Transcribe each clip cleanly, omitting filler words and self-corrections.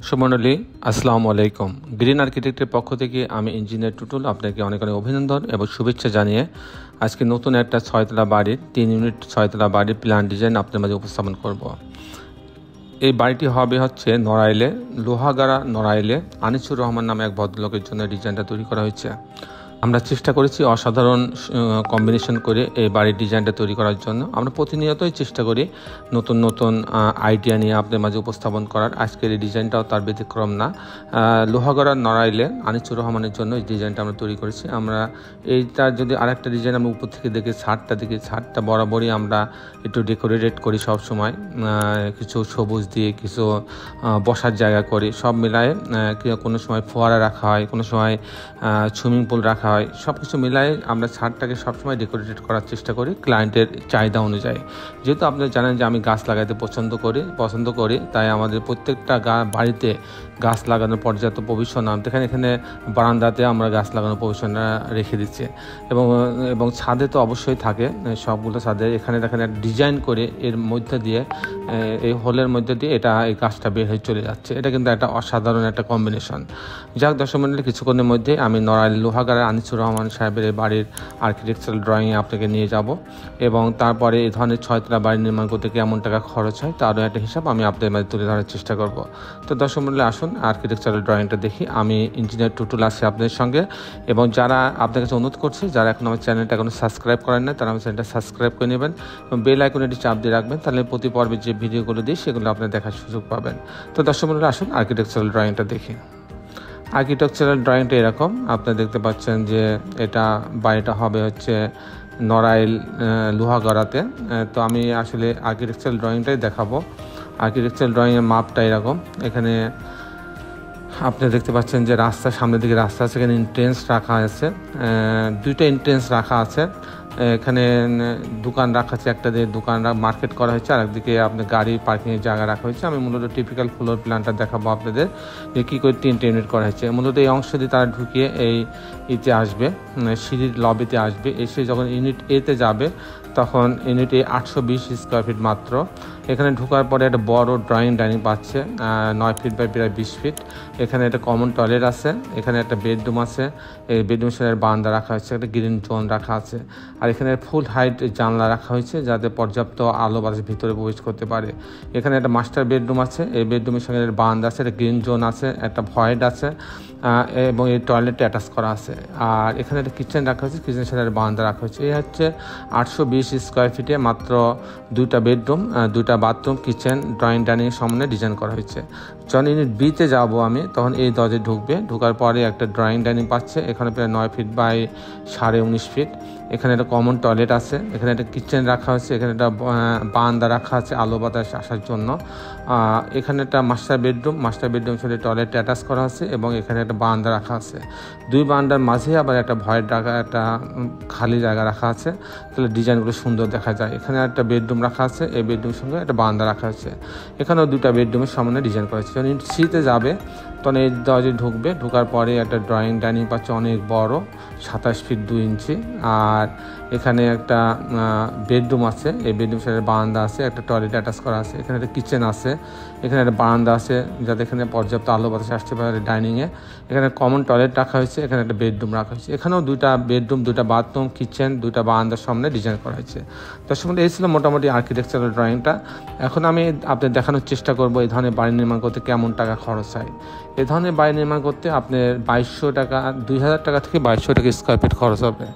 সুমনলী আসসালামু আলাইকুম। গ্রিন আর্কিটেক্টের পক্ষ থেকে আমি ইঞ্জিনিয়ার টুটুল আপনাকে অনেক অনেক অভিনন্দন এবং শুভেচ্ছা জানিয়ে আজকে নতুন একটা 6 তলা বাড়ির 3 ইউনিট 6 তলা বাড়ির প্ল্যান ডিজাইন আপনার মাঝে উপস্থাপন করব। এই বাড়িটি হবে হচ্ছে নড়াইলে, লোহাগাড়া নড়াইলে আনিসুর রহমান নামে এক ভদ্রলোকের জন্য ডিজাইনটা তৈরি করা হয়েছে। আমরা চেষ্টা করেছি অসাধারণ কম্বিনেশন করে এই বাড়ির ডিজাইনটা তৈরি করার জন্য। আমরা প্রতিনিয়তই চেষ্টা করি নতুন নতুন আইডিয়া নিয়ে আপনাদের মাঝে উপস্থাপন করার। আজকের এই ডিজাইনটাও তার ব্যতিক্রম না। লোহাগড়া নড়াইলে আনিসুর রহমানের জন্য এই ডিজাইনটা আমরা তৈরি করেছি। আমরা এইটার যদি আরেকটা ডিজাইন আমরা উপর থেকে দেখি, ছাদটা বরাবরই আমরা একটু ডেকোরেটেড করি সব সময়, কিছু সবুজ দিয়ে কিছু বসার জায়গা করি, সব মিলায়ে কোনো সময় ফোয়ারা রাখা হয়, কোনো সময় সুইমিং পুল রাখা হয়, সব কিছু মিলাই আমরা ছাদটাকে সবসময় ডেকোরেটেড করার চেষ্টা করি ক্লায়েন্টের চাহিদা অনুযায়ী। যেহেতু আপনারা জানেন যে আমি গাছ লাগাতে পছন্দ করি, তাই আমাদের প্রত্যেকটা বাড়িতে গাছ লাগানোর পর্যাপ্ত প্রভিশন এখানে বারান্দাতে আমরা গাছ লাগানোর প্রভিশনটা রেখে দিচ্ছি এবং ছাদে তো অবশ্যই থাকে, সবগুলো ছাদে এখানে একটা ডিজাইন করে এর মধ্যে দিয়ে এই হোলের মধ্যে দিয়ে এই গাছটা বের হয়ে চলে যাচ্ছে। এটা কিন্তু একটা অসাধারণ একটা কম্বিনেশন। যাক দর্শক মণ্ডলী, কিছুক্ষণের মধ্যে আমি নড়াইল লোহাগাড়া আনিসুর রহমান সাহেবের এই বাড়ির আর্কিটেকচারাল ড্রয়িংয়ে আপনাকে নিয়ে যাব এবং তারপরে এই ধরনের 6 তলা বাড়ি নির্মাণ করতে কেমন টাকা খরচ হয় তারও একটা হিসাব আমি আপনাদের মাঝে তুলে ধরার চেষ্টা করব। তো দর্শক মণ্ডলী, আসুন আর্কিটেকচারাল ড্রয়িংটা দেখি। আমি ইঞ্জিনিয়ার টুটুল আছি আপনাদের সঙ্গে এবং যারা আপনার কাছে অনুরোধ করছি, যারা এখন আমার চ্যানেলটা এখনো সাবস্ক্রাইব করেন না, তারা আমার চ্যানেলটা সাবস্ক্রাইব করে নেবেন এবং বেল আইকনে একটি চাপ দিয়ে রাখবেন, তাহলে প্রতি পর্বে যে ভিডিওগুলো দিই সেগুলো আপনারা দেখার সুযোগ পাবেন। তো দর্শক মণ্ডলী, আসুন আর্কিটেকচারাল ড্রয়িংটা দেখি। আর্কিটেকচারাল ড্রয়িংটা এরকম আপনারা দেখতে পাচ্ছেন যে এটা বাড়িটা হবে হচ্ছে নড়াইল লোহাগড়াতে। তো আমি আসলে আর্কিটেকচারাল ড্রয়িংটাই দেখাবো। আর্কিটেকচারাল ড্রয়িংয়ের মাপটা এরকম। এখানে আপনারা দেখতে পাচ্ছেন যে সামনের দিকে রাস্তা আছে, এখানে এন্ট্রেন্স রাখা আছে, 2টা এন্ট্রেন্স রাখা আছে। এখানে দোকান রাখা আছে, একটা দিয়ে দোকান মার্কেট করা হয়েছে, আর একদিকে আপনার গাড়ি পার্কিংয়ের জায়গা রাখা হয়েছে। আমি মূলত টিপিক্যাল ফ্লোর প্ল্যানটা দেখাবো আপনাদের যে কী করে 3টে ইউনিট করা হয়েছে। মূলত এই অংশ দিয়ে তারা ঢুকিয়ে ইতে আসবে, সিঁড়ির লবিতে আসবে, এসে যখন ইউনিট এতে যাবে তখন ইউনিট এ 820 স্কোয়ার ফিট মাত্র। এখানে ঢোকার পরে একটা বড় ডাইনিং পাচ্ছে, 9 ফিট বাই প্রায় 20 ফিট। এখানে একটা কমন টয়লেট আছে, এখানে একটা বেডরুম আছে, এই বেডরুমের সাথে বারান্দা রাখা হয়েছে, একটা গ্রিন জোন রাখা আছে, আর এখানে ফুল হাইট জানলা রাখা হয়েছে যাতে পর্যাপ্ত আলো বাতাস ভিতরে প্রবেশ করতে পারে। এখানে একটা মাস্টার বেডরুম আছে, এই বেডরুমের সঙ্গে বারান্দা আছে, একটা গ্রিন জোন আছে, একটা ভয়েড আছে এবং এই টয়লেটটা অ্যাটাচ করা আছে। আর এখানে একটা কিচেন রাখা হয়েছে, কিচেনের সাথে একটা বারান্দা রাখা হয়েছে। এই হচ্ছে 820 স্কোয়ার ফিটে মাত্র 2টা বেডরুম, 2টা বাথরুম, কিচেন, ডাইনিং সামনে ডিজাইন করা হয়েছে। যখন ইউনিট বিতে যাবো আমি, তখন এই দরজায় ঢোকার পরে একটা ডাইনিং পাচ্ছে, এখানে প্রায় 9 ফিট বাই 19.5 ফিট। এখানে একটা কমন টয়লেট আছে, এখানে একটা কিচেন রাখা হয়েছে, এখানে একটা বারান্দা রাখা আছে আলো বাতাস আসার জন্য। এখানে একটা মাস্টার বেডরুম সাথে টয়লেট অ্যাটাচ করা আছে এবং এখানে একটা বারান্দা রাখা আছে। 2 বারান্দার মাঝে আবার একটা ভয়েড রাখা, একটা খালি জায়গা রাখা আছে, তাহলে ডিজাইনগুলো সুন্দর দেখা যায়। এখানে একটা বেডরুম রাখা আছে, এই বেডরুমের সঙ্গে একটা বারান্দা রাখা আছে। এখানেও 2টা বেডরুমের সামনে ডিজাইন করা আছে। যখন সিতে যাবে তখন এই দরজায় ঢোকার পরে একটা ডাইনিং পাচ্ছে অনেক বড়, 27 ফিট 2 ইঞ্চি। আর এখানে একটা বেডরুম আছে, এই বেডরুমের সাথে বারান্দা আছে, একটা টয়লেট অ্যাটাচ করা আছে, এখানে একটা কিচেন আছে, এখানে একটা বারান্দা আছে যাতে এখানে পর্যাপ্ত আলো বাতাস আসতে পারে ডাইনিংয়ে। এখানে কমন টয়লেট রাখা হয়েছে, এখানে একটা বেডরুম রাখা হয়েছে, এখানেও 2টা বেডরুম, 2টা বাথরুম, কিচেন, 2টা বারান্দার সামনে ডিজাইন করা হয়েছে। দর্শক মণ্ডলী, এই ছিল মোটামুটি আর্কিটেকচারাল ড্রয়িংটা। এখন আমি আপনাদের দেখানোর চেষ্টা করব এই ধরনের বাড়ি নির্মাণ করতে কেমন টাকা খরচ হয়। এই ধরনের বাড়ি নির্মাণ করতে আপনার 2200 টাকা, 2000 টাকা থেকে 2200 টাকা স্কোয়ার ফিট খরচ হবে।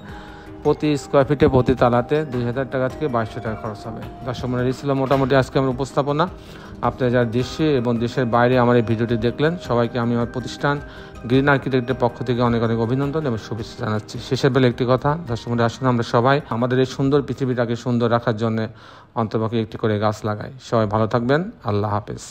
প্রতি স্কোয়ার ফিটে প্রতি তালাতে 2000 টাকা থেকে 2200 টাকা খরচ হবে। দর্শক মণ্ডলী, এই ছিল মোটামুটি আজকে আমার উপস্থাপনা। আপনারা যারা দেশে এবং দেশের বাইরে আমার এই ভিডিওটি দেখলেন, সবাইকে আমি আমার প্রতিষ্ঠান গ্রিন আর্কিটেক্টের পক্ষ থেকে অনেক অনেক অভিনন্দন এবং শুভেচ্ছা জানাচ্ছি। শেষের বেলা একটি কথা, দর্শক মণ্ডলী, আসুন আমরা সবাই আমাদের এই সুন্দর পৃথিবীটাকে সুন্দর রাখার জন্য অন্তপক্ষে একটি করে গাছ লাগাই। সবাই ভালো থাকবেন। আল্লাহ হাফেজ।